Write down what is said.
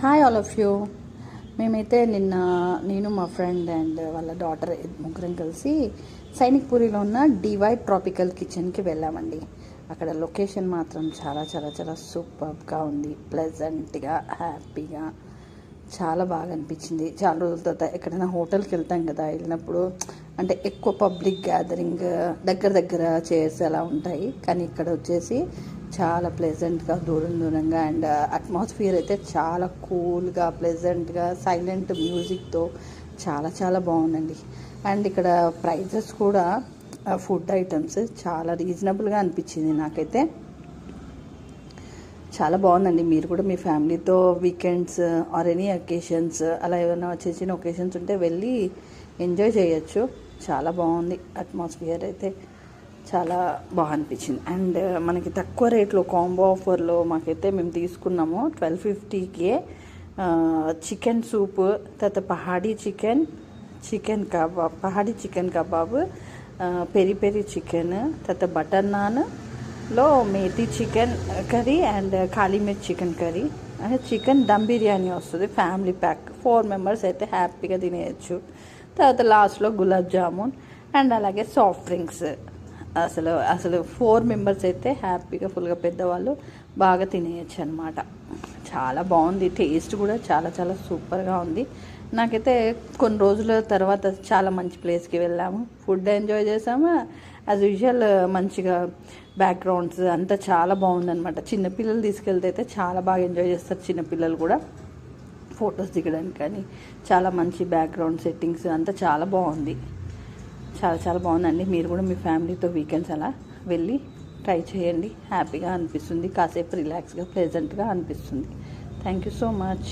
Hi all of you. మేమైతే నిన్న నేను మా ఫ్రెండ్ అండ్ వాళ్ళ డాటర్ ముగ్గురం కలిసి సైనిక్పూరిలో ఉన్న డివై ట్రాపికల్ కిచెన్కి వెళ్ళామండి. అక్కడ లొకేషన్ మాత్రం చాలా చాలా చాలా సూపర్గా ఉంది. ప్లెజెంట్గా, హ్యాపీగా, చాలా బాగా అనిపించింది. చాలా రోజుల తర్వాత ఎక్కడైనా హోటల్కి వెళ్తాం కదా, వెళ్ళినప్పుడు అంటే ఎక్కువ పబ్లిక్ గ్యాదరింగ్, దగ్గర దగ్గర చైర్స్ అలా ఉంటాయి. కానీ ఇక్కడ వచ్చేసి చాలా ప్లెజెంట్గా, దూరం దూరంగా, అండ్ అట్మాస్ఫియర్ అయితే చాలా కూల్గా, ప్లెజెంట్గా, సైలెంట్ మ్యూజిక్తో చాలా చాలా బాగుందండి. అండ్ ఇక్కడ ప్రైజెస్ కూడా ఫుడ్ ఐటమ్స్ చాలా రీజనబుల్గా అనిపించింది నాకైతే. చాలా బాగుందండి. మీరు కూడా మీ ఫ్యామిలీతో వీకెండ్స్ ఆర్ ఎనీ అకేషన్స్ అలా ఏమైనా చిన్న చిన్న ఒకేషన్స్ ఉంటే వెళ్ళి ఎంజాయ్ చేయొచ్చు. చాలా బాగుంది. అట్మాస్ఫియర్ అయితే చాలా బాగా అనిపించింది. అండ్ మనకి తక్కువ రేట్లో కాంబో ఆఫర్లో మాకైతే మేము తీసుకున్నాము 1250కే చికెన్ సూప్, తర్వాత pahadi chicken kebab, peri peri chicken, తర్వాత బటర్ నాన్లో methi chicken curry and kali mirchi chicken curry, chicken dum biryani వస్తుంది. ఫ్యామిలీ ప్యాక్ 4 మెంబర్స్ అయితే హ్యాపీగా తినేయచ్చు. తర్వాత లాస్ట్లో గులాబ్ జామున్ అండ్ అలాగే సాఫ్ట్ డ్రింక్స్. అసలు 4 మెంబర్స్ అయితే హ్యాపీగా ఫుల్గా పెద్దవాళ్ళు బాగా తినేయచ్చు అనమాట. చాలా బాగుంది. టేస్ట్ కూడా చాలా చాలా సూపర్గా ఉంది. నాకైతే కొన్ని రోజుల తర్వాత చాలా మంచి ప్లేస్కి వెళ్ళాము, ఫుడ్ ఎంజాయ్ చేసాము. యాజ్ యూజువల్ మంచిగా బ్యాక్గ్రౌండ్స్ అంతా చాలా బాగుందనమాట. చిన్నపిల్లలు తీసుకెళ్తే అయితే చాలా బాగా ఎంజాయ్ చేస్తారు. చిన్నపిల్లలు కూడా ఫొటోస్ దిగడానికి కానీ చాలా మంచి బ్యాక్గ్రౌండ్ సెట్టింగ్స్ అంతా చాలా బాగుంది. చాలా చాలా బాగుందండి. మీరు కూడా మీ ఫ్యామిలీతో వీకెండ్స్ అలా వెళ్ళి ట్రై చేయండి. హ్యాపీగా అనిపిస్తుంది, కాసేపు రిలాక్స్గా, ప్లెజెంట్గా అనిపిస్తుంది. Thank you so much.